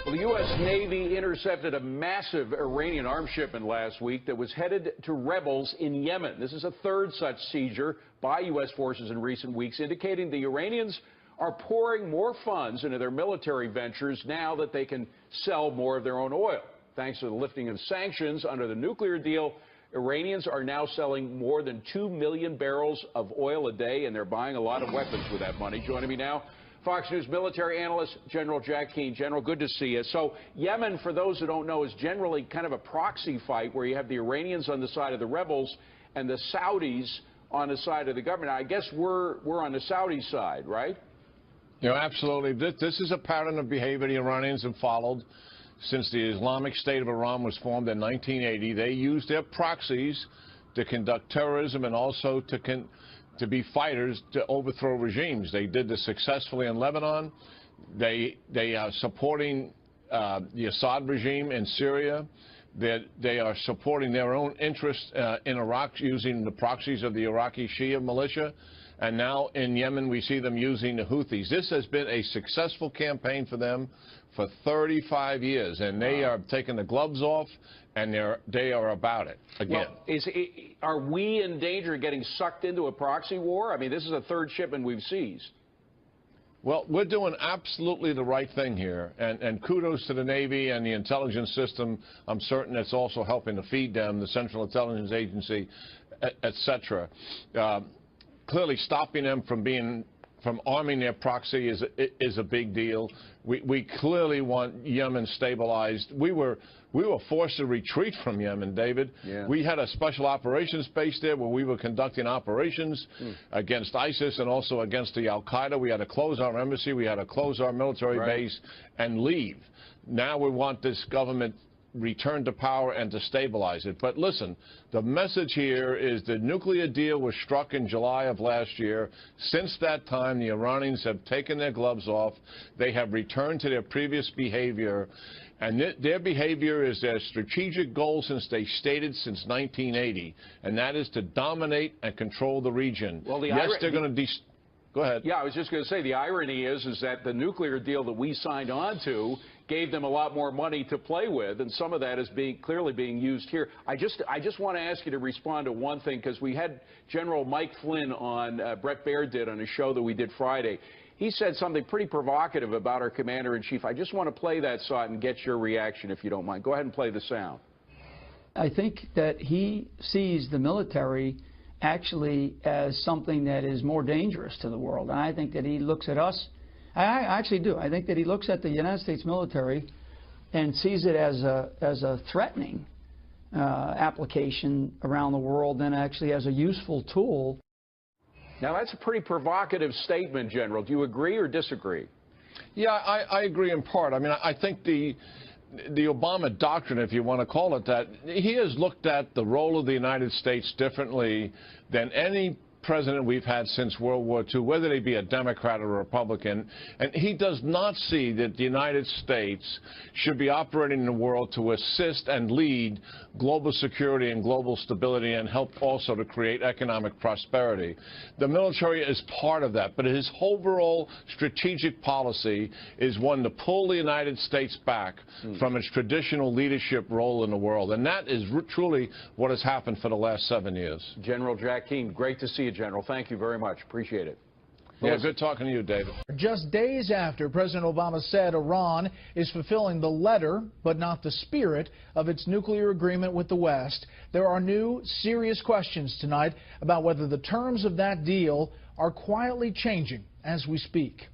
Well, the U.S. Navy intercepted a massive Iranian arms shipment last week that was headed to rebels in Yemen. This is a third such seizure by U.S. forces in recent weeks, indicating the Iranians are pouring more funds into their military ventures now that they can sell more of their own oil. Thanks to the lifting of sanctions under the nuclear deal, Iranians are now selling more than 2 million barrels of oil a day, and they're buying a lot of weapons with that money. Joining me now, Fox News military analyst General Jack Keane. General, good to see you. So Yemen, for those who don't know, is generally kind of a proxy fight where you have the Iranians on the side of the rebels and the Saudis on the side of the government. I guess we're on the Saudi side, right? You know, absolutely. This is a pattern of behavior the Iranians have followed since the Islamic State of Iran was formed in 1980. They used their proxies to conduct terrorism and also to be fighters to overthrow regimes. They did this successfully in Lebanon. They are supporting the Assad regime in Syria. They are supporting their own interests in Iraq using the proxies of the Iraqi Shia militia. And now in Yemen, we see them using the Houthis. This has been a successful campaign for them for 35 years, and they are taking the gloves off, and they are about it again. Well, are we in danger of getting sucked into a proxy war? I mean, this is a third shipment we've seized. Well, we're doing absolutely the right thing here, and kudos to the Navy and the intelligence system. I'm certain it's also helping to feed them, the Central Intelligence Agency, et cetera. Clearly stopping them from arming their proxy is a big deal. We clearly want Yemen stabilized. We were forced to retreat from Yemen, David. Yeah. We had a special operations base there where we were conducting operations against ISIS and also against the Al-Qaeda. We had to close our embassy. We had to close our military base and leave. Now we want this government return to power and to stabilize it. But listen, the message here is the nuclear deal was struck in July of last year. Since that time, the Iranians have taken their gloves off. They have returned to their previous behavior. And their behavior is their strategic goal since they stated since 1980, and that is to dominate and control the region. Well, yes, they're going to Go ahead. Yeah, I was just going to say the irony is that the nuclear deal that we signed on to gave them a lot more money to play with, and some of that is clearly being used here. I just want to ask you to respond to one thing, because we had General Mike Flynn on, Brett Baird did on a show that we did Friday. He said something pretty provocative about our commander-in-chief. I just want to play that so I can get your reaction, if you don't mind. Go ahead and play the sound. I think that he sees the military actually as something that is more dangerous to the world. And I think that he looks at us, I actually do. I think that he looks at the United States military and sees it as a threatening application around the world than actually as a useful tool. Now, that's a pretty provocative statement, General. Do you agree or disagree? Yeah, I agree in part. I mean, I think the Obama doctrine, if you want to call it that, he has looked at the role of the United States differently than any president we've had since World War II, whether they be a Democrat or a Republican. And he does not see that the United States should be operating in the world to assist and lead global security and global stability and help also to create economic prosperity. The military is part of that, but his overall strategic policy is one to pull the United States back from its traditional leadership role in the world. And that is truly what has happened for the last 7 years. General Jack Keane, great to see you, General. Thank you very much. Appreciate it. Yeah, good talking to you, David. Just days after President Obama said Iran is fulfilling the letter, but not the spirit, of its nuclear agreement with the West, there are new, serious questions tonight about whether the terms of that deal are quietly changing as we speak.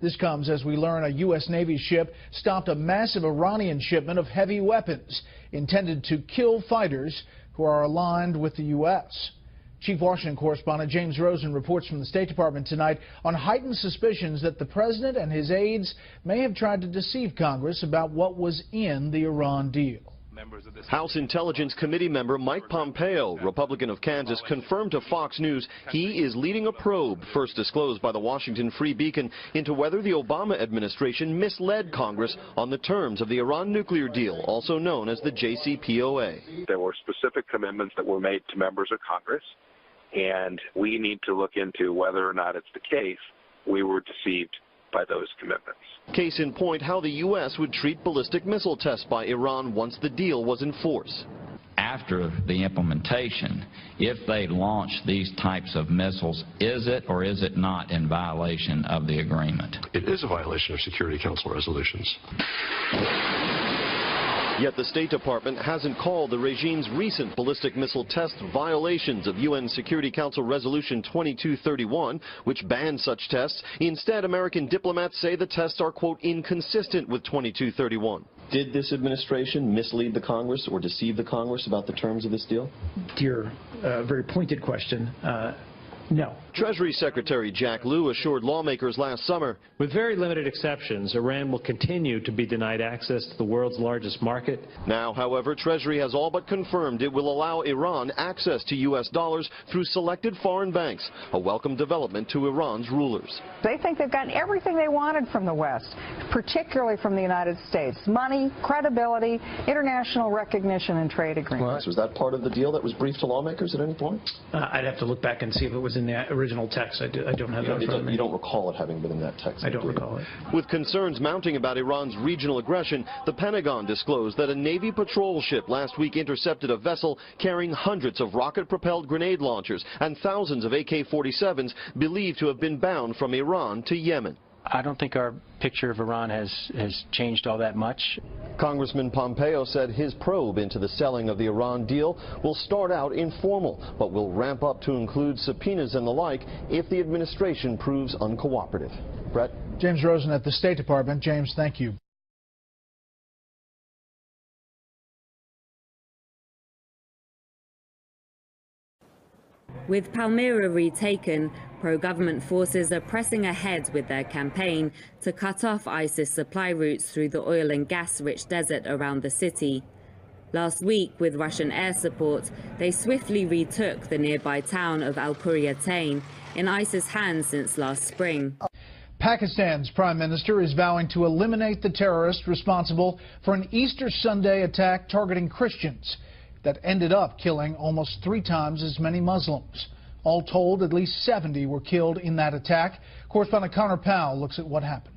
This comes as we learn a U.S. Navy ship stopped a massive Iranian shipment of heavy weapons intended to kill fighters who are aligned with the U.S. Chief Washington correspondent James Rosen reports from the State Department tonight on heightened suspicions that the president and his aides may have tried to deceive Congress about what was in the Iran deal. House Intelligence Committee member Mike Pompeo, Republican of Kansas, confirmed to Fox News he is leading a probe, first disclosed by the Washington Free Beacon, into whether the Obama administration misled Congress on the terms of the Iran nuclear deal, also known as the JCPOA. There were specific commitments that were made to members of Congress, and we need to look into whether or not it's the case we were deceived by those commitments. Case in point, how the U.S. would treat ballistic missile tests by Iran once the deal was in force. After the implementation, if they launch these types of missiles, is it or is it not in violation of the agreement? It is a violation of Security Council resolutions. Yet the State Department hasn't called the regime's recent ballistic missile test violations of UN Security Council Resolution 2231, which bans such tests. Instead, American diplomats say the tests are, quote, inconsistent with 2231. Did this administration mislead the Congress or deceive the Congress about the terms of this deal? Dear, very pointed question. No. Treasury Secretary Jack Lew assured lawmakers last summer, with very limited exceptions, Iran will continue to be denied access to the world's largest market. Now, however, Treasury has all but confirmed it will allow Iran access to U.S. dollars through selected foreign banks, a welcome development to Iran's rulers. They think they've gotten everything they wanted from the West, particularly from the United States. Money, credibility, international recognition, and trade agreements. Was that part of the deal that was briefed to lawmakers at any point? I'd have to look back and see if it was in the original text. I don't have that in front of me. You don't recall it having been in that text? I don't recall it. With concerns mounting about Iran's regional aggression, the Pentagon disclosed that a Navy patrol ship last week intercepted a vessel carrying hundreds of rocket-propelled grenade launchers and thousands of AK-47s believed to have been bound from Iran to Yemen. I don't think our picture of Iran has changed all that much. Congressman Pompeo said his probe into the selling of the Iran deal will start out informal, but will ramp up to include subpoenas and the like if the administration proves uncooperative. Brett? James Rosen at the State Department. James, thank you. With Palmyra retaken, pro-government forces are pressing ahead with their campaign to cut off ISIS supply routes through the oil and gas-rich desert around the city. Last week, with Russian air support, they swiftly retook the nearby town of Al-Quryatain, in ISIS hands since last spring. Pakistan's prime minister is vowing to eliminate the terrorist responsible for an Easter Sunday attack targeting Christians that ended up killing almost 3 times as many Muslims. All told, at least 70 were killed in that attack. Correspondent Connor Powell looks at what happened.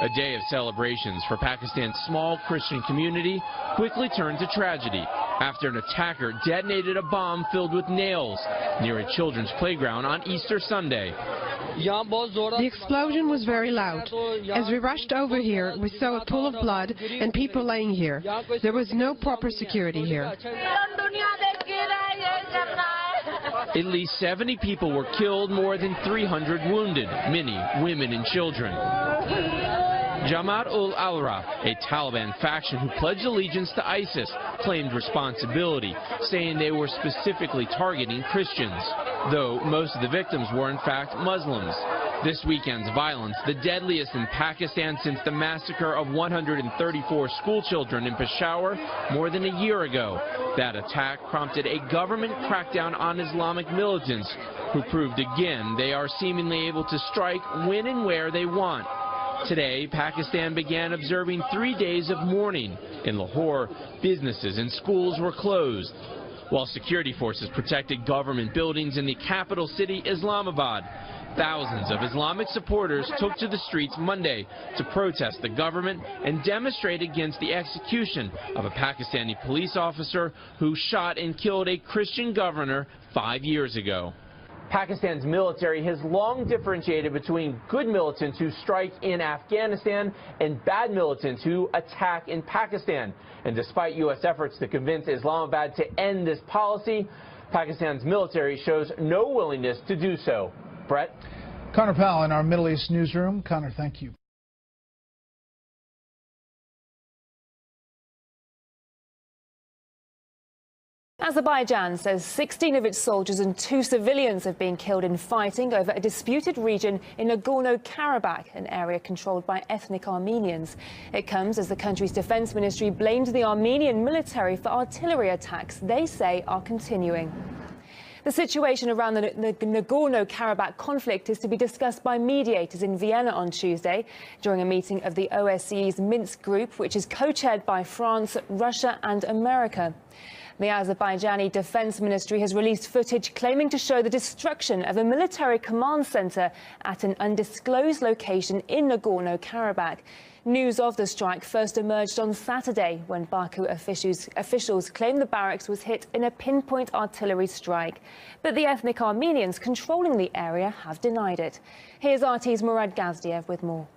A day of celebrations for Pakistan's small Christian community quickly turned to tragedy after an attacker detonated a bomb filled with nails near a children's playground on Easter Sunday. The explosion was very loud. As we rushed over here, we saw a pool of blood and people laying here. There was no proper security here. At least 70 people were killed, more than 300 wounded, many women and children. Jamaat-ul-Ahrar, a Taliban faction who pledged allegiance to ISIS, claimed responsibility, saying they were specifically targeting Christians, though most of the victims were in fact Muslims. This weekend's violence, the deadliest in Pakistan since the massacre of 134 schoolchildren in Peshawar more than a year ago. That attack prompted a government crackdown on Islamic militants, who proved again they are seemingly able to strike when and where they want. Today, Pakistan began observing 3 days of mourning. In Lahore, businesses and schools were closed, while security forces protected government buildings in the capital city, Islamabad. Thousands of Islamic supporters took to the streets Monday to protest the government and demonstrate against the execution of a Pakistani police officer who shot and killed a Christian governor 5 years ago. Pakistan's military has long differentiated between good militants who strike in Afghanistan and bad militants who attack in Pakistan. And despite U.S. efforts to convince Islamabad to end this policy, Pakistan's military shows no willingness to do so. Brett? Connor Powell in our Middle East newsroom. Connor, thank you. Azerbaijan says 16 of its soldiers and 2 civilians have been killed in fighting over a disputed region in Nagorno-Karabakh, an area controlled by ethnic Armenians. It comes as the country's defense ministry blamed the Armenian military for artillery attacks they say are continuing. The situation around the Nagorno-Karabakh conflict is to be discussed by mediators in Vienna on Tuesday during a meeting of the OSCE's Minsk group, which is co-chaired by France, Russia and America. The Azerbaijani Defense Ministry has released footage claiming to show the destruction of a military command center at an undisclosed location in Nagorno-Karabakh. News of the strike first emerged on Saturday when Baku officials claimed the barracks was hit in a pinpoint artillery strike. But the ethnic Armenians controlling the area have denied it. Here's RT's Murad Gazdiev with more.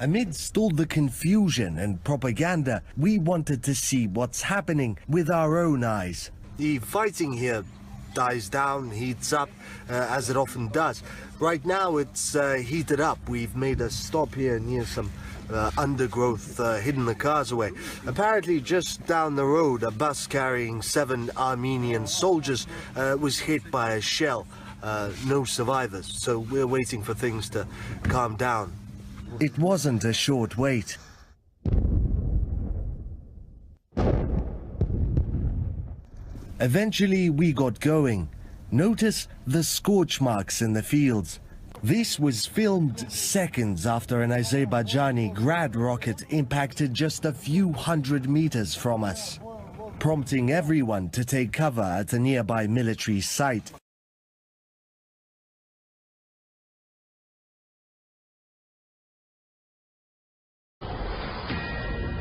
Amidst all the confusion and propaganda, we wanted to see what's happening with our own eyes. The fighting here dies down, heats up, as it often does. Right now it's heated up. We've made a stop here near some undergrowth, hidden the cars away. Apparently just down the road, a bus carrying 7 Armenian soldiers was hit by a shell. No survivors, so we're waiting for things to calm down. It wasn't a short wait. Eventually we got going. Notice the scorch marks in the fields. This was filmed seconds after an Azerbaijani Grad rocket impacted just a few hundred meters from us, prompting everyone to take cover at a nearby military site.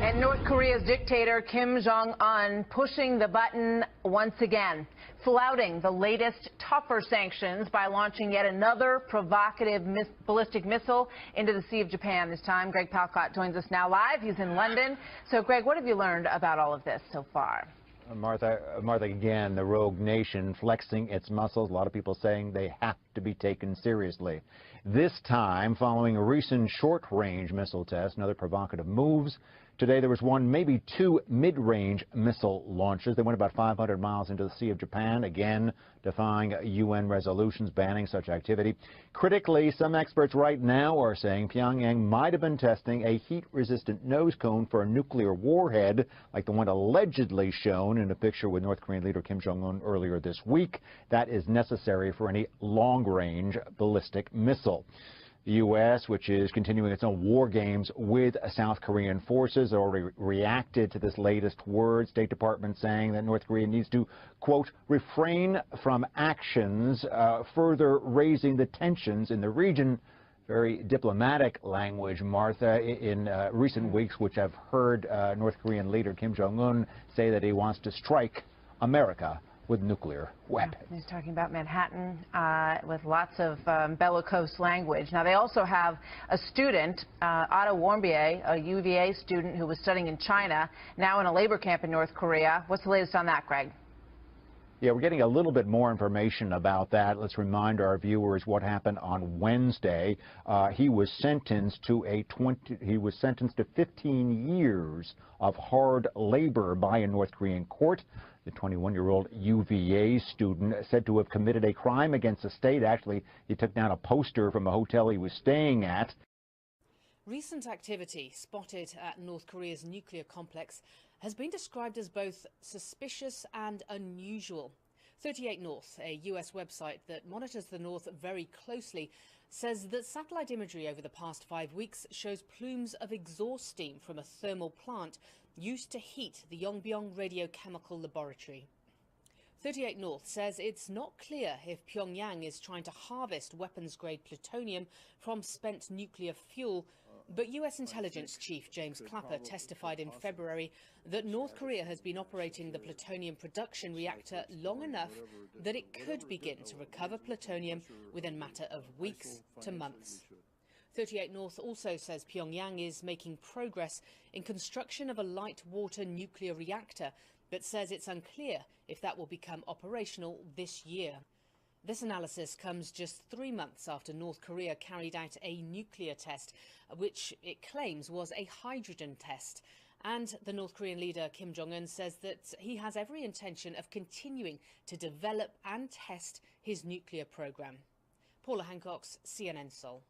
And North Korea's dictator Kim Jong-un pushing the button once again, flouting the latest tougher sanctions by launching yet another provocative ballistic missile into the Sea of Japan. This time, Greg Palcott joins us now live. He's in London. So, Greg, what have you learned about all of this so far? Martha, again, the rogue nation flexing its muscles. A lot of people saying they have to be taken seriously. This time, following a recent short-range missile test and other provocative moves, today there was one, maybe 2 mid-range missile launches. They went about 500 miles into the Sea of Japan, again defying UN resolutions banning such activity. Critically, some experts right now are saying Pyongyang might have been testing a heat-resistant nose cone for a nuclear warhead, like the one allegedly shown in a picture with North Korean leader Kim Jong-un earlier this week. That is necessary for any long-range ballistic missile. The U.S., which is continuing its own war games with South Korean forces, already reacted to this latest word. State Department saying that North Korea needs to, quote, refrain from actions further raising the tensions in the region. Very diplomatic language, Martha, in recent weeks, which have heard North Korean leader Kim Jong-un say that he wants to strike America with nuclear weapons. He's talking about Manhattan with lots of bellicose language. Now, they also have a student, Otto Warmbier, a UVA student who was studying in China, now in a labor camp in North Korea. What's the latest on that, Greg? Yeah, we're getting a little bit more information about that. Let's remind our viewers what happened on Wednesday. He was sentenced to 15 years of hard labor by a North Korean court. The 21-year-old UVA student said to have committed a crime against the state. Actually, he took down a poster from a hotel he was staying at. Recent activity spotted at North Korea's nuclear complex has been described as both suspicious and unusual. 38 North, a US website that monitors the North very closely, says that satellite imagery over the past 5 weeks shows plumes of exhaust steam from a thermal plant used to heat the Yongbyon radiochemical laboratory. 38 North says it's not clear if Pyongyang is trying to harvest weapons-grade plutonium from spent nuclear fuel, but US intelligence chief James Clapper testified in February that North Korea has been operating the plutonium production reactor long enough that it could begin to recover plutonium within a matter of weeks to months. 38 North also says Pyongyang is making progress in construction of a light water nuclear reactor, but says it's unclear if that will become operational this year. This analysis comes just 3 months after North Korea carried out a nuclear test, which it claims was a hydrogen test. And the North Korean leader Kim Jong-un says that he has every intention of continuing to develop and test his nuclear program. Paula Hancock, CNN Seoul.